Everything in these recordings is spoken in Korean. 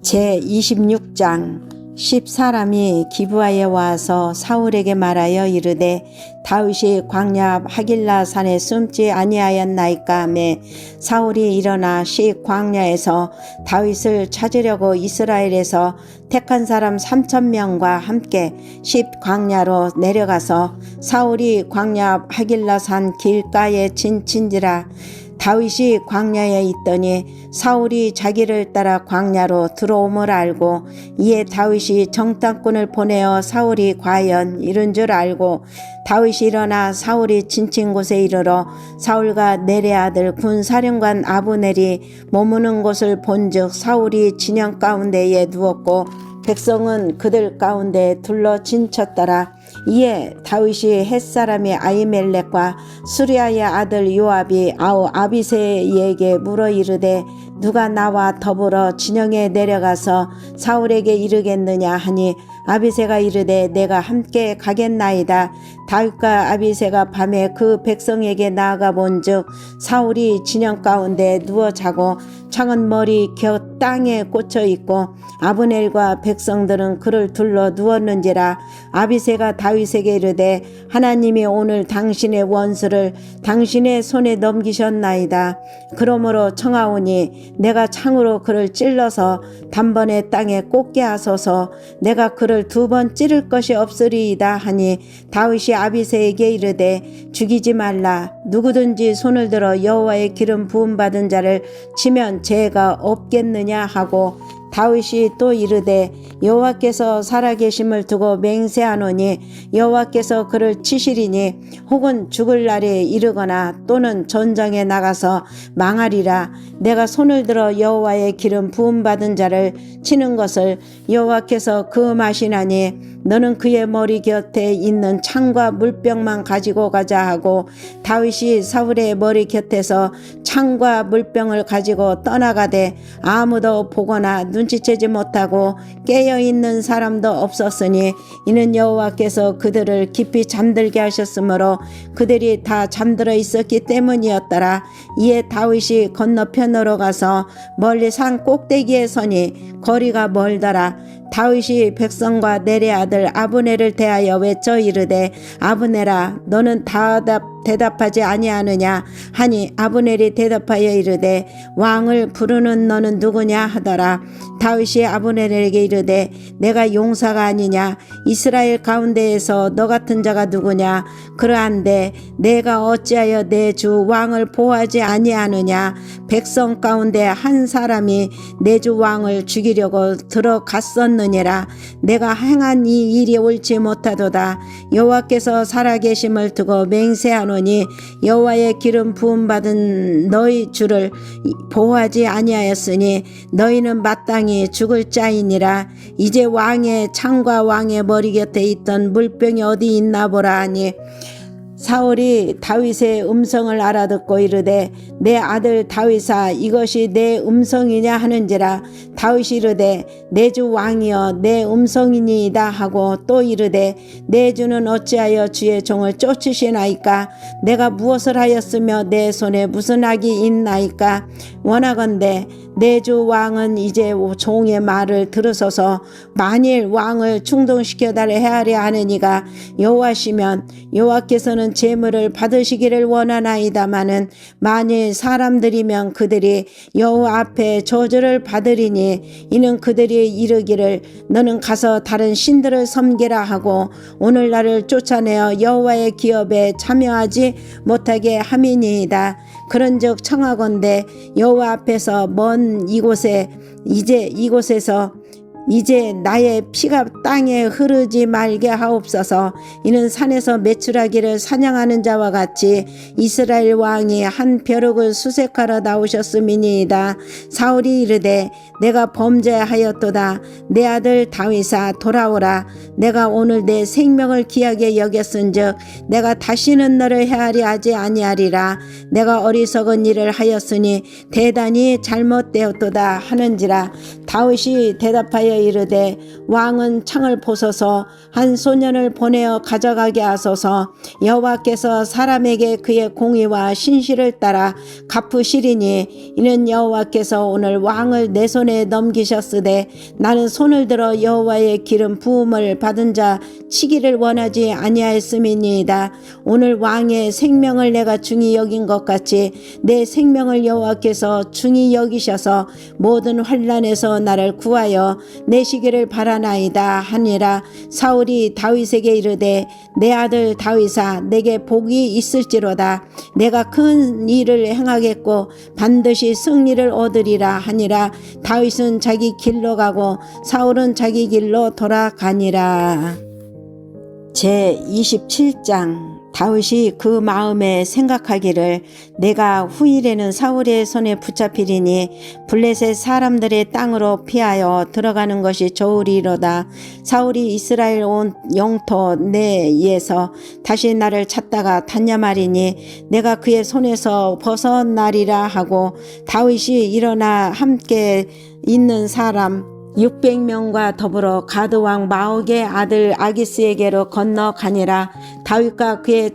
제26장 10사람이 기브아에 와서 사울에게 말하여 이르되 다윗이 광야 하길라 산에 숨지 아니하였나이까 하매 사울이 일어나 광야에서 다윗을 찾으려고 이스라엘에서 택한 사람 3,000명과 함께 광야로 내려가서 사울이 광야 하길라 산 길가에 친지라. 다윗이 광야에 있더니 사울이 자기를 따라 광야로 들어옴을 알고 이에 다윗이 정탐꾼을 보내어 사울이 과연 이른 줄 알고 다윗이 일어나 사울이 지친 곳에 이르러 사울과 넬의 아들 군사령관 아브넬이 머무는 곳을 본즉 사울이 진영 가운데에 누웠고 백성은 그들 가운데 둘러 진쳤더라. 이에 다윗이 햇사람이 아히멜렉과 수리아의 아들 요압이 아비새에게 물어 이르되 누가 나와 더불어 진영에 내려가서 사울에게 이르겠느냐 하니 아비새가 이르되 내가 함께 가겠나이다. 다윗과 아비새가 밤에 그 백성에게 나아가 본즉 사울이 진영 가운데 누워 자고 창은 머리 곁 땅에 꽂혀 있고 아브넬과 백성들은 그를 둘러 누웠는지라. 아비새가 다윗에게 이르되 하나님이 오늘 당신의 원수를 당신의 손에 넘기셨나이다. 그러므로 청하오니 내가 창으로 그를 찔러서 단번에 땅에 꽂게 하소서. 내가 그를 2번 찌를 것이 없으리이다 하니 다윗이 아비새에게 이르되 죽이지 말라. 누구든지 손을 들어 여호와의 기름 부음 받은 자를 치면 죄가 없겠느냐 하고 다윗이 또 이르되 여호와께서 살아계심을 두고 맹세하노니 여호와께서 그를 치시리니 혹은 죽을 날에 이르거나 또는 전장에 나가서 망하리라. 내가 손을 들어 여호와의 기름 부음 받은 자를 치는 것을 여호와께서 금하시나니 너는 그의 머리 곁에 있는 창과 물병만 가지고 가자 하고 다윗이 사울의 머리 곁에서 창과 물병을 가지고 떠나가되 아무도 보거나 눈치채지 못하고 깨어있는 사람도 없었으니 이는 여호와께서 그들을 깊이 잠들게 하셨으므로 그들이 다 잠들어 있었기 때문이었더라. 이에 다윗이 건너편으로 가서 멀리 산 꼭대기에 서니 거리가 멀더라. 다윗이 백성과 넬의 아들 아브넬을 대하여 외쳐 이르되 아브넬아 너는 대답하지 아니하느냐 하니 아브넬이 대답하여 이르되 왕을 부르는 너는 누구냐 하더라. 다윗이 아브넬에게 이르되 내가 용사가 아니냐 이스라엘 가운데에서 너 같은 자가 누구냐 그러한데 내가 어찌하여 내 주 왕을 보호하지 아니하느냐 백성 가운데 한 사람이 내 주 왕을 죽이려고 들어갔었느니라. 내가 행한 이 일이 옳지 못하도다. 여호와께서 살아계심을 두고 맹세하노니 여호와의 기름 부음 받은 너희 주를 보호하지 아니하였으니 너희는 마땅히 죽을 자이니라. 이제 왕의 창과 왕의 머리 곁에 있던 물병이 어디 있나 보라 하니 사울이 다윗의 음성을 알아듣고 이르되 내 아들 다윗아 이것이 내 음성이냐 하는지라. 다윗이 이르되 내 주 왕이여 내 음성이니이다 하고 또 이르되 내 주는 어찌하여 주의 종을 쫓으시나이까. 내가 무엇을 하였으며 내 손에 무슨 악이 있나이까. 원하건대 내 주 왕은 이제 종의 말을 들으소서. 만일 왕을 충동시켜달라 헤아려 하느니가 여호와시면 여호와께서는 제물을 받으시기를 원하나이다마는 만일 사람들이면 그들이 여호와 앞에 저주를 받으리니 이는 그들이 이르기를 너는 가서 다른 신들을 섬기라 하고 오늘 나를 쫓아내어 여호와의 기업에 참여하지 못하게 함이니이다. 그런즉 청하건대 여호와 앞에서 먼 이곳에 이곳에서 이제 나의 피가 땅에 흐르지 말게 하옵소서. 이는 산에서 메추라기를 사냥하는 자와 같이 이스라엘 왕이 한 벼룩을 수색하러 나오셨음이니이다. 사울이 이르되 내가 범죄하였도다. 내 아들 다윗아 돌아오라. 내가 오늘 내 생명을 귀하게 여겼은즉 내가 다시는 너를 헤아려 하지 아니하리라. 내가 어리석은 일을 하였으니 대단히 잘못되었도다 하는지라. 다윗이 대답하여 이르되 왕은 창을 보소서 한 소년을 보내어 가져가게 하소서. 여호와께서 사람에게 그의 공의와 신실을 따라 갚으시리니 이는 여호와께서 오늘 왕을 내 손에 넘기셨으되 나는 손을 들어 여호와의 기름 부음을 받은 자 치기를 원하지 아니하였음이니이다. 오늘 왕의 생명을 내가 중히 여긴 것 같이 내 생명을 여호와께서 중히 여기셔서 모든 환난에서 나를 구하여 내시기를 바라나이다 하니라. 사울이 다윗에게 이르되 내 아들 다윗아 내게 복이 있을지로다. 내가 큰 일을 행하겠고 반드시 승리를 얻으리라 하니라. 다윗은 자기 길로 가고 사울은 자기 길로 돌아가니라. 제 27장. 다윗이 그 마음에 생각하기를 내가 후일에는 사울의 손에 붙잡히리니 블레셋 사람들의 땅으로 피하여 들어가는 것이 좋으리로다. 사울이 이스라엘 온 영토 내에서 다시 나를 찾다가 단냐 말이니 내가 그의 손에서 벗어나리라 하고 다윗이 일어나 함께 있는 사람 600명과 더불어 가드왕 마옥의 아들 아기스에게로 건너가니라. 다윗과 그의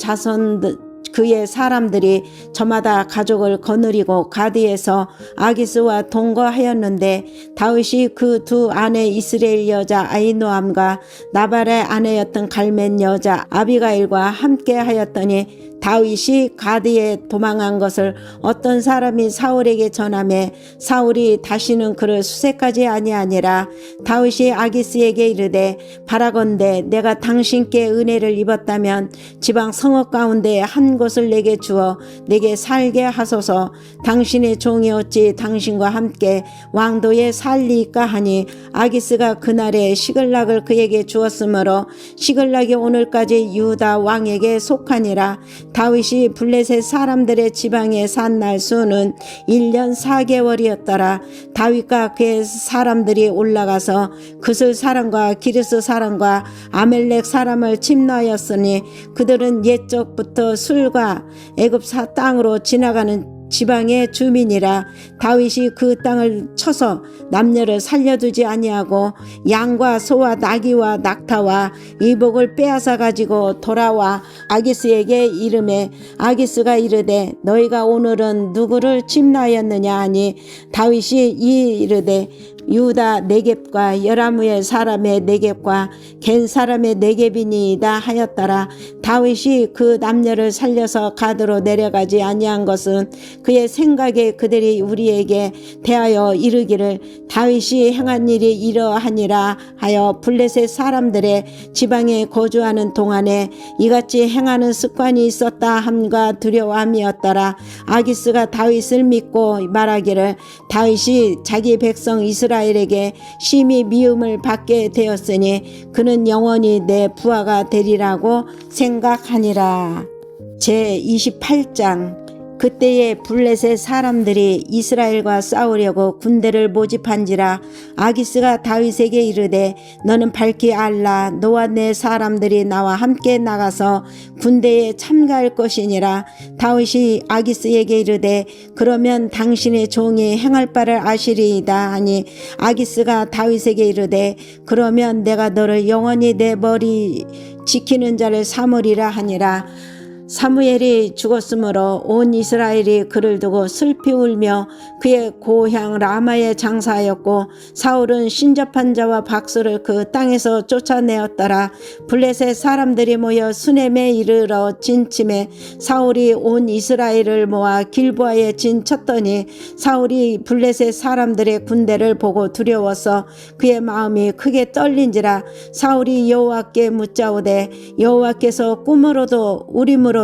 그의 사람들이 저마다 가족을 거느리고 가드에서 아기스와 동거하였는데 다윗이 그 두 아내 이스라엘 여자 아히노암과 나발의 아내였던 갈멜 여자 아비가일과 함께 하였더니 다윗이 가드에 도망한 것을 어떤 사람이 사울에게 전하매 사울이 다시는 그를 수색하지 아니하니라. 다윗이 아기스에게 이르되 바라건대 내가 당신께 은혜를 입었다면 지방 성읍 가운데 한 곳을 내게 주어 내게 살게 하소서. 당신의 종이 어찌 당신과 함께 왕도에 살리까 하니 아기스가 그날에 시글락을 그에게 주었으므로 시글락이 오늘까지 유다 왕에게 속하니라. 다윗이 블레셋 사람들의 지방에 산 날 수는 1년 4개월이었더라. 다윗과 그의 사람들이 올라가서 그슬 사람과 기르스 사람과 아멜렉 사람을 침노하였으니 그들은 옛적부터 술과 애굽 땅으로 지나가는 지방의 주민이라. 다윗이 그 땅을 쳐서 남녀를 살려두지 아니하고 양과 소와 나귀와 낙타와 의복을 빼앗아 가지고 돌아와 아기스에게 이르매 아기스가 이르되 너희가 오늘은 누구를 침노하였느냐 하니 다윗이 이르되 유다 네겝과 여라무엘 사람의 네겝과 겐 사람의 네겝이니이다 하였더라. 다윗이 그 남녀를 살려서 가드로 내려가지 아니한 것은 그의 생각에 그들이 우리에게 대하여 이르기를 다윗이 행한 일이 이러하니라 하여 블레셋 사람들의 지방에 거주하는 동안에 이같이 행하는 습관이 있었다 함과 두려워함이었더라. 아기스가 다윗을 믿고 말하기를 다윗이 자기 백성 이스라엘에게 심히 미움을 받게 되었으니 그는 영원히 내 부하가 되리라고 생각하니라. 제 28장. 그때에 블레셋 사람들이 이스라엘과 싸우려고 군대를 모집한지라. 아기스가 다윗에게 이르되 너는 밝히 알라. 너와 내 사람들이 나와 함께 나가서 군대에 참가할 것이니라. 다윗이 아기스에게 이르되 그러면 당신의 종이 행할 바를 아시리이다 하니 아기스가 다윗에게 이르되 그러면 내가 너를 영원히 내 머리 지키는 자를 삼으리라 하니라. 사무엘이 죽었으므로 온 이스라엘이 그를 두고 슬피 울며 그의 고향 라마에 장사하였고 사울은 신접한 자와 박수를 그 땅에서 쫓아내었더라. 블레셋 사람들이 모여 수넴에 이르러 진침해 사울이 온 이스라엘을 모아 길보아에 진쳤더니 사울이 블레셋 사람들의 군대를 보고 두려워서 그의 마음이 크게 떨린지라. 사울이 여호와께 묻자오되 여호와께서 꿈으로도 우림으로도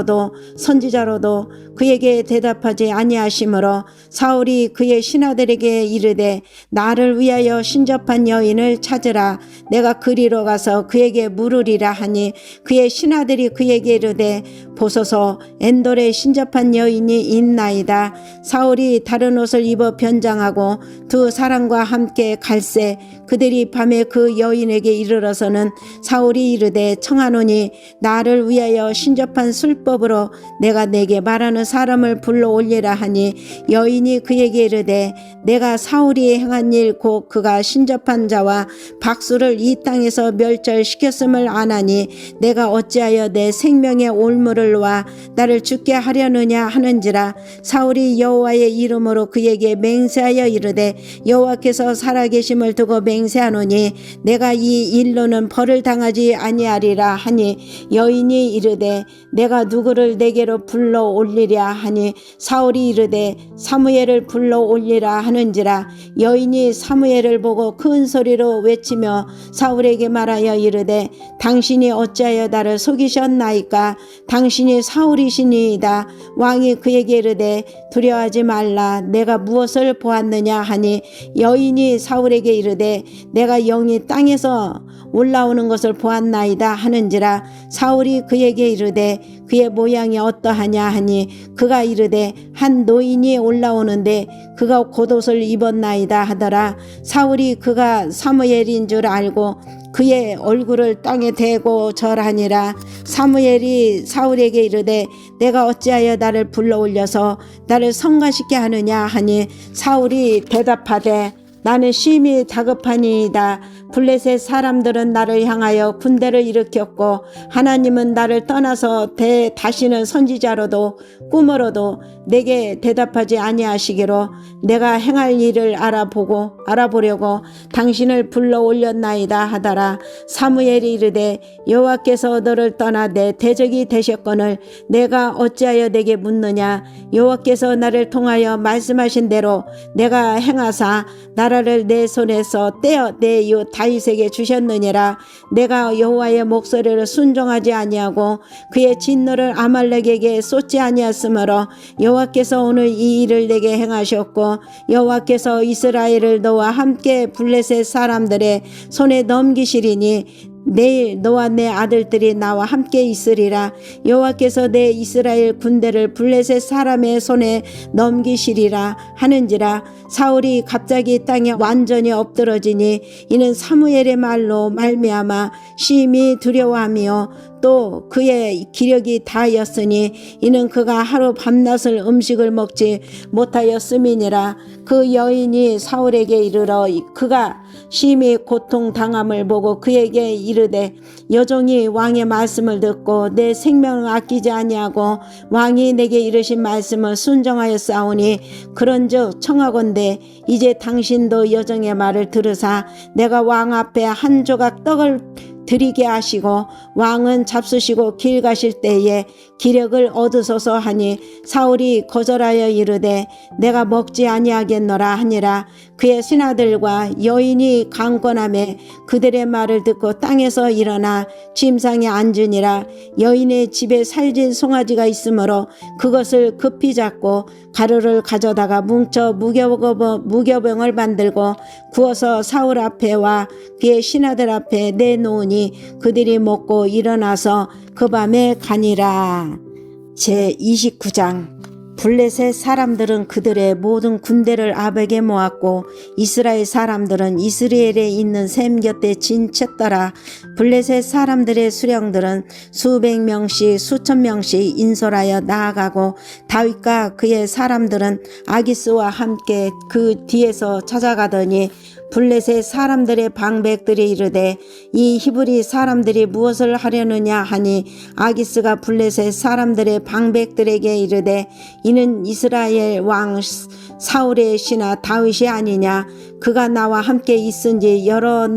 선지자로도 그에게 대답하지 아니하시므로 사울이 그의 신하들에게 이르되 나를 위하여 신접한 여인을 찾으라. 내가 그리로 가서 그에게 물으리라 하니 그의 신하들이 그에게 이르되 보소서 엔돌에 신접한 여인이 있나이다. 사울이 다른 옷을 입어 변장하고 두 사람과 함께 갈새 그들이 밤에 그 여인에게 이르러서는 사울이 이르되 청하노니 나를 위하여 신접한 술 율법으로 내가 내게 말하는 사람을 불러 올리라 하니 여인이 그에게 이르되 내가 사울이 행한 일 곧 그가 신접한 자와 박수를 이 땅에서 멸절시켰음을 아나니 내가 어찌하여 내 생명의 올무를 와 나를 죽게 하려느냐 하는지라. 사울이 여호와의 이름으로 그에게 맹세하여 이르되 여호와께서 살아계심을 두고 맹세하노니 내가 이 일로는 벌을 당하지 아니하리라 하니 여인이 이르되 내가 누구를 내게로 불러 올리랴 하니 사울이 이르되 사무엘을 불러 올리라 하는지라. 여인이 사무엘을 보고 큰 소리로 외치며 사울에게 말하여 이르되 당신이 어찌하여 나를 속이셨나이까. 당신이 사울이시니이다. 왕이 그에게 이르되 두려워하지 말라. 내가 무엇을 보았느냐 하니 여인이 사울에게 이르되 내가 영이 땅에서 올라오는 것을 보았나이다 하는지라. 사울이 그에게 이르되 그의 모양이 어떠하냐 하니 그가 이르되 한 노인이 올라오는데 그가 겉옷을 입었나이다 하더라. 사울이 그가 사무엘인 줄 알고 그의 얼굴을 땅에 대고 절하니라. 사무엘이 사울에게 이르되 내가 어찌하여 나를 불러 올려서 나를 성가시게 하느냐 하니 사울이 대답하되 나는 심히 다급하니이다. 블레셋 사람들은 나를 향하여 군대를 일으켰고 하나님은 나를 떠나서 다시는 선지자로도 꿈으로도 내게 대답하지 아니하시기로 내가 행할 일을 알아보려고 당신을 불러 올렸나이다 하더라. 사무엘이 이르되 여호와께서 너를 떠나 내 대적이 되셨거늘 내가 어찌하여 내게 묻느냐. 여호와께서 나를 통하여 말씀하신 대로 내가 행하사 나라를 내 손에서 떼어 내 이웃 다윗에게 주셨느니라. 내가 여호와의 목소리를 순종하지 아니하고 그의 진노를 아말렉에게 쏟지 아니하였으므로 여호와께서 오늘 이 일을 내게 행하셨고 여호와께서 이스라엘을 너와 함께 블레셋 사람들의 손에 넘기시리니 내일 너와 내 아들들이 나와 함께 있으리라. 여호와께서 내 이스라엘 군대를 블레셋 사람의 손에 넘기시리라 하는지라. 사울이 갑자기 땅에 완전히 엎드러지니 이는 사무엘의 말로 말미암아 심히 두려워하며 또 그의 기력이 다하였으니 이는 그가 하루 밤낮을 음식을 먹지 못하였음이니라. 그 여인이 사울에게 이르러 그가 심히 고통당함을 보고 그에게 이르되 여종이 왕의 말씀을 듣고 내 생명을 아끼지 아니하고 왕이 내게 이르신 말씀을 순종하였사오니 그런즉 청하건대 이제 당신도 여종의 말을 들으사 내가 왕 앞에 한 조각 떡을 드리게 하시고 왕은 잡수시고 길 가실 때에 기력을 얻으소서 하니 사울이 거절하여 이르되 내가 먹지 아니하겠노라 하니라. 그의 신하들과 여인이 강권하매 그들의 말을 듣고 땅에서 일어나 침상에 앉으니라. 여인의 집에 살진 송아지가 있으므로 그것을 급히 잡고 가루를 가져다가 뭉쳐 무교병을 만들고 구워서 사울 앞에와 그의 신하들 앞에 내놓으니 그들이 먹고 일어나서 그 밤에 가니라. 제29장. 블레셋 사람들은 그들의 모든 군대를 아벡에 모았고 이스라엘 사람들은 이스라엘에 있는 셈 곁에 진쳤더라. 블레셋 사람들의 수령들은 수백 명씩 수천 명씩 인솔하여 나아가고 다윗과 그의 사람들은 아기스와 함께 그 뒤에서 찾아가더니 블레셋 사람들의 방백들이 이르되 이 히브리 사람들이 무엇을 하려느냐 하니 아기스가 블레셋 사람들의 방백들에게 이르되 이는 이스라엘 왕 사울의 신하 다윗이 아니냐. 그가 나와 함께 있은지 여러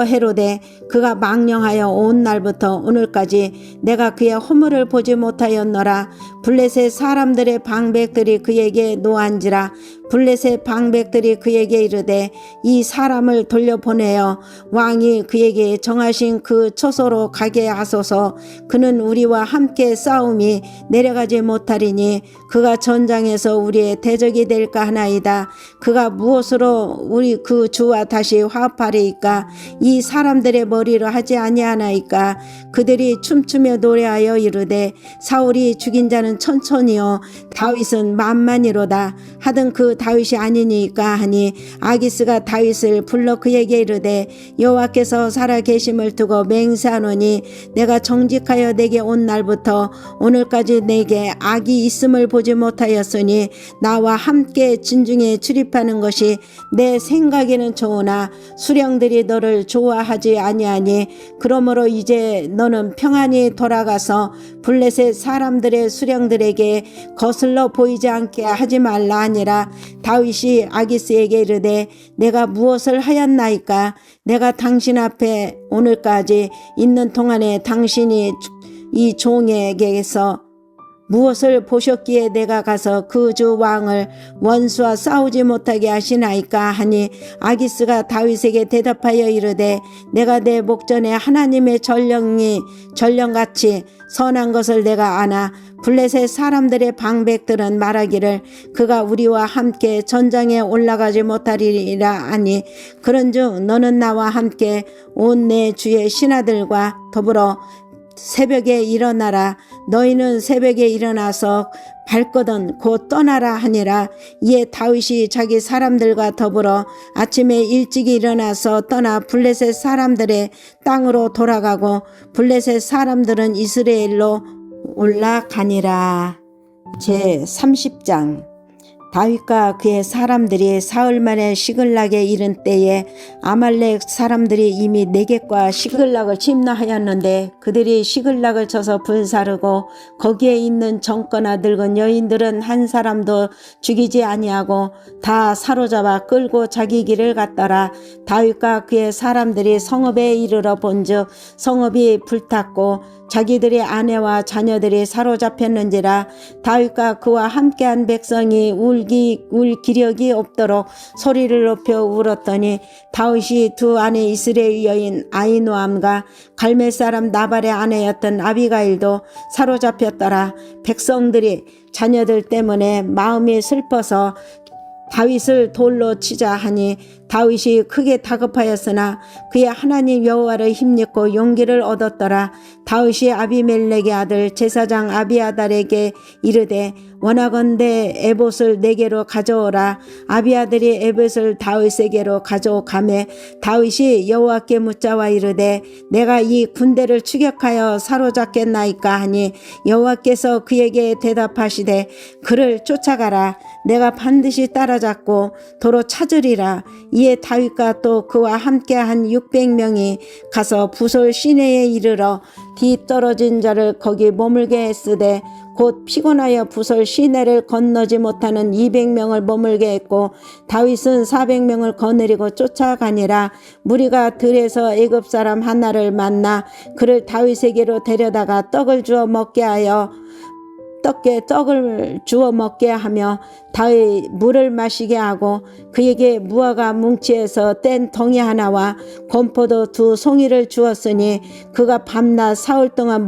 해로되 그가 망령하여 온 날부터 오늘까지 내가 그의 허물을 보지 못하였노라. 블레셋 사람들의 방백들이 그에게 노한지라. 블레셋 방백들이 그에게 이르되 이 사람을 돌려보내어 왕이 그에게 정하신 그 처소로 가게 하소서. 그는 우리와 함께 싸움이 내려가지 못하리니 그가 전장에서 우리의 대적이 될까 하나이다. 그가 무엇으로 우리 그 주와 다시 화합하리이까. 아니하나 이 사람들의 머리로 하지 아니하나이까. 그들이 춤추며 노래하여 이르되 사울이 죽인 자는 천천히요 다윗은 만만이로다 하던 그 다윗이 아니니까 하니 아기스가 다윗을 불러 그에게 이르되 여호와께서 살아 계심을 두고 맹세하노니 내가 정직하여 내게 온 날부터 오늘까지 내게 악이 있음을 보지 못하였으니 나와 함께 진중에 출입하는 것이 내 생각에는 좋으나 수령들이 너를 좋아하지 아니하니 그러므로 이제 너는 평안히 돌아가서 블레셋 사람들의 수령들에게 거슬러 보이지 않게 하지 말라 하니라. 다윗이 아기스에게 이르되 내가 무엇을 하였나이까. 내가 당신 앞에 오늘까지 있는 동안에 당신이 이 종에게서 무엇을 보셨기에 내가 가서 그 주 왕을 원수와 싸우지 못하게 하시나이까 하니 아기스가 다윗에게 대답하여 이르되 내가 내 목전에 하나님의 전령같이 선한 것을 내가 아나 블레셋 사람들의 방백들은 말하기를 그가 우리와 함께 전장에 올라가지 못하리라 하니 그런즉 너는 나와 함께 온 내 주의 신하들과 더불어 새벽에 일어나라. 너희는 새벽에 일어나서 발거든 곧 떠나라 하니라. 이에 다윗이 자기 사람들과 더불어 아침에 일찍 일어나서 떠나 블레셋 사람들의 땅으로 돌아가고 블레셋 사람들은 이스라엘로 올라가니라. 제 30장. 다윗과 그의 사람들이 사흘 만에 시글락에 이른 때에 아말렉 사람들이 이미 네겝과 시글락을 침노하였는데 그들이 시글락을 쳐서 불사르고 거기에 있는 젊거나 늙은 여인들은 한 사람도 죽이지 아니하고 다 사로잡아 끌고 자기 길을 갔더라. 다윗과 그의 사람들이 성읍에 이르러 본즉 성읍이 불탔고 자기들의 아내와 자녀들이 사로잡혔는지라. 다윗과 그와 함께한 백성이 울 기력이 없도록 소리를 높여 울었더니 다윗이 두 아내 이스라엘 여인 아히노암과 갈멜 사람 나발의 아내였던 아비가일도 사로잡혔더라. 백성들이 자녀들 때문에 마음이 슬퍼서 다윗을 돌로 치자 하니 다윗이 크게 다급하였으나 그의 하나님 여호와를 힘입고 용기를 얻었더라. 다윗이 아비멜렉의 아들 제사장 아비아달에게 이르되 원하건대 에봇을 내게로 가져오라. 아비아들이 에봇을 다윗에게로 가져오가매 다윗이 여호와께 묻자와 이르되 내가 이 군대를 추격하여 사로잡겠나이까 하니 여호와께서 그에게 대답하시되 그를 쫓아가라. 내가 반드시 따라잡고 도로 찾으리라. 이에 다윗과 또 그와 함께한 600명이 가서 부솔 시내에 이르러 뒤떨어진 자를 거기 머물게 했으되 곧 피곤하여 부솔 시내를 건너지 못하는 200명을 머물게 했고 다윗은 400명을 거느리고 쫓아가니라. 무리가 들에서 애굽 사람 하나를 만나 그를 다윗에게로 데려다가 떡을 주어 먹게 하며 다윗 물을 마시게 하고 그에게 무화과 뭉치에서 뗀 덩이 하나와 건포도 2 송이를 주었으니 그가 밤낮 사흘 동안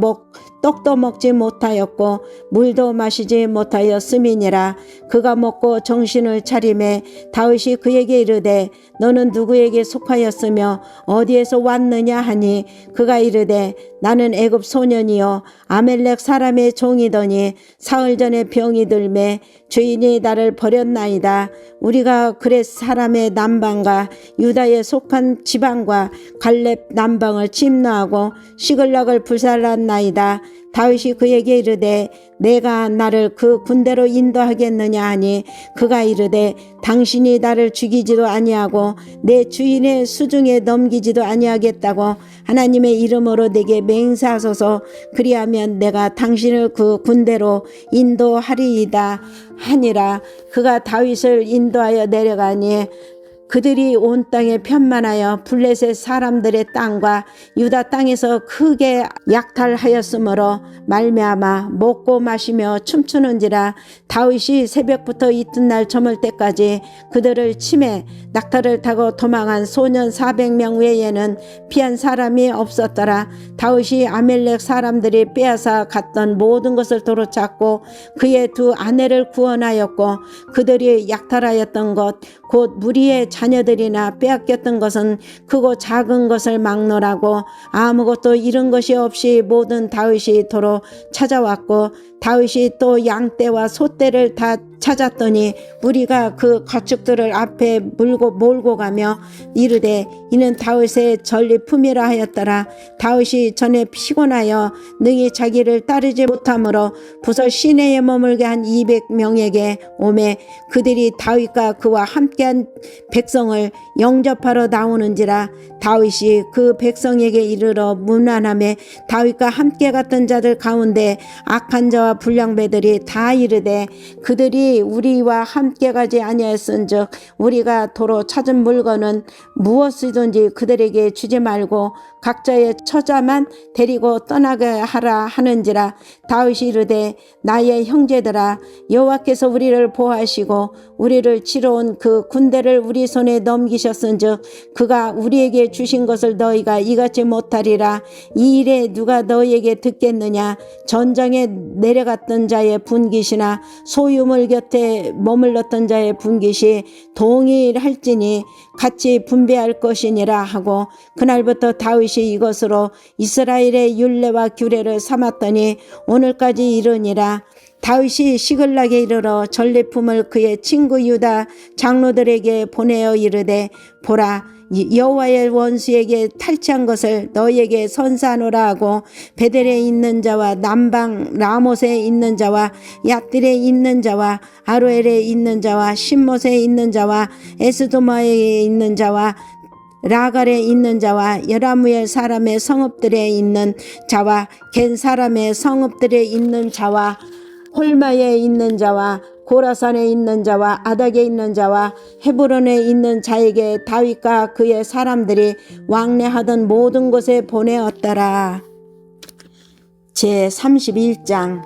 떡도 먹지 못하였고 물도 마시지 못하였음이니라. 그가 먹고 정신을 차리매 다윗이 그에게 이르되 너는 누구에게 속하였으며 어디에서 왔느냐 하니 그가 이르되 나는 애굽 소년이요 아멜렉 사람의 종이더니 사흘 전에 병이 들매 주인이 나를 버렸나이다. 우리가 그렛 사람의 남방과 유다에 속한 지방과 갈렙 남방을 침노하고 시글락을 불살랐나이다. 다윗이 그에게 이르되 내가 나를 그 군대로 인도하겠느냐 하니 그가 이르되 당신이 나를 죽이지도 아니하고 내 주인의 수중에 넘기지도 아니하겠다고 하나님의 이름으로 내게 맹세하소서. 그리하면 내가 당신을 그 군대로 인도하리이다 하니라. 그가 다윗을 인도하여 내려가니 그들이 온 땅에 편만하여 블레셋 사람들의 땅과 유다 땅에서 크게 약탈하였으므로 말미암아 먹고 마시며 춤추는지라. 다윗이 새벽부터 이튿날 저물 때까지 그들을 치매 낙타를 타고 도망한 소년 400명 외에는 피한 사람이 없었더라. 다윗이 아멜렉 사람들이 빼앗아 갔던 모든 것을 도로찾고 그의 2 아내를 구원하였고 그들이 약탈하였던 것 곧 무리의 자녀들이나 빼앗겼던 것은 크고 작은 것을 막노라고 아무것도 잃은 것이 없이 모든 다윗이 도로 찾아왔고 다윗이 또 양떼와 소떼를 다 찾았더니 우리가 그 가축들을 앞에 몰고 가며 이르되 이는 다윗의 전리품이라 하였더라. 다윗이 전에 피곤하여 능히 자기를 따르지 못하므로 부서 시내에 머물게 한 200명에게 오매 그들이 다윗과 그와 함께한 백성을 영접하러 나오는지라. 다윗이 그 백성에게 이르러 문안하매 다윗과 함께 갔던 자들 가운데 악한 자와 불량배들이 다 이르되 그들이 우리와 함께 가지 아니하였은즉 우리가 도로 찾은 물건은 무엇이든지 그들에게 주지 말고 각자의 처자만 데리고 떠나게 하라 하는지라. 다윗이 이르되 나의 형제들아 여호와께서 우리를 보호하시고 우리를 치러 온 그 군대를 우리 손에 넘기셨은즉 그가 우리에게 주신 것을 너희가 이같이 못하리라. 이 일에 누가 너희에게 듣겠느냐. 전장에 내려갔던 자의 분깃이나 소유물 곁에 머물렀던 자의 분깃이 동일할지니 같이 분배할 것이니라 하고 그날부터 다윗이 이것으로 이스라엘의 율례와 규례를 삼았더니 오늘까지 이르니라. 다윗이 시글락에 이르러 전리품을 그의 친구 유다 장로들에게 보내어 이르되 보라 여호와의 원수에게 탈취한 것을 너희에게 선사하노라 하고 베델에 있는 자와 남방 라못에 있는 자와 얏딜에 있는 자와 아로엘에 있는 자와 신못에 있는 자와 에스도마에 있는 자와 라갈에 있는 자와 여라무엘 사람의 성읍들에 있는 자와 겐 사람의 성읍들에 있는 자와 홀마에 있는 자와 고라산에 있는 자와 아닥에 있는 자와 헤브론에 있는 자에게 다윗과 그의 사람들이 왕래하던 모든 곳에 보내었더라. 제31장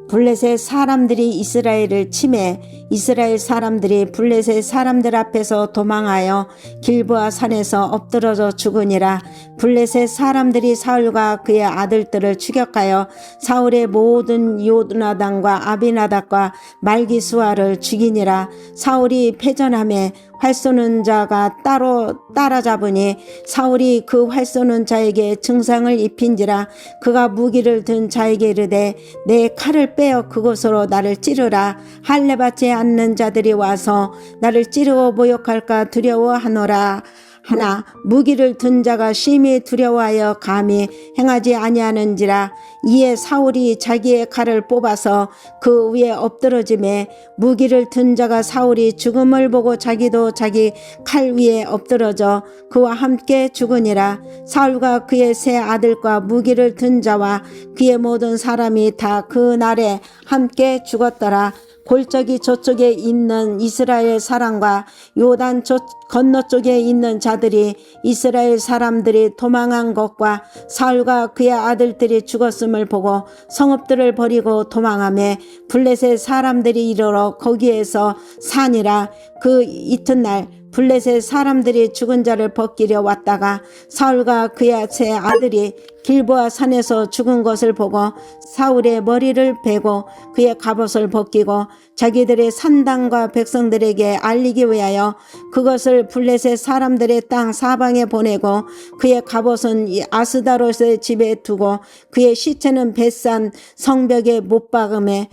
블레셋 사람들이 이스라엘을 치매 이스라엘 사람들이 블레셋 사람들 앞에서 도망하여 길보아 산에서 엎드러져 죽으니라. 블레셋 사람들이 사울과 그의 아들들을 추격하여 사울의 모든 요나단과 아비나답과 말기수아를 죽이니라. 사울이 패전함에 활 쏘는 자가 따로 따라잡으니 사울이 그 활 쏘는 자에게 증상을 입힌지라. 그가 무기를 든 자에게 이르되 내 칼을 빼어 그곳으로 나를 찌르라. 할례 받지 않는 자들이 와서 나를 찌르고 모욕할까 두려워하노라. 하나 무기를 든 자가 심히 두려워하여 감히 행하지 아니하는지라. 이에 사울이 자기의 칼을 뽑아서 그 위에 엎드러지매 무기를 든 자가 사울이 죽음을 보고 자기도 자기 칼 위에 엎드러져 그와 함께 죽으니라. 사울과 그의 세 아들과 무기를 든 자와 그의 모든 사람이 다 그 날에 함께 죽었더라. 골짜기 저쪽에 있는 이스라엘 사람과 요단 건너쪽에 있는 자들이 이스라엘 사람들이 도망한 것과 사울과 그의 아들들이 죽었음을 보고 성읍들을 버리고 도망하며 블레셋 사람들이 이르러 거기에서 사니라. 그 이튿날 블레셋 사람들이 죽은 자를 벗기려 왔다가 사울과 그의 세 아들이 길보아 산에서 죽은 것을 보고 사울의 머리를 베고 그의 갑옷을 벗기고 자기들의 산당과 백성들에게 알리기 위하여 그것을 블레셋 사람들의 땅 사방에 보내고 그의 갑옷은 아스다롯의 집에 두고 그의 시체는 벳산 성벽에 못 박음에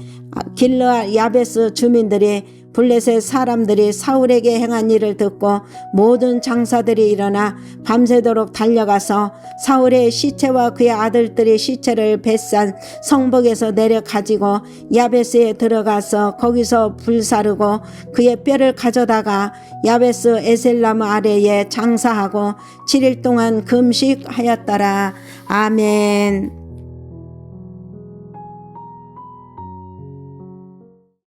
길르앗 야베스 주민들이 블레셋 사람들이 사울에게 행한 일을 듣고 모든 장사들이 일어나 밤새도록 달려가서 사울의 시체와 그의 아들들의 시체를 벳산 성벽에서 내려 가지고 야베스에 들어가서 거기서 불사르고 그의 뼈를 가져다가 야베스 에셀나무 아래에 장사하고 7일 동안 금식하였더라. 아멘.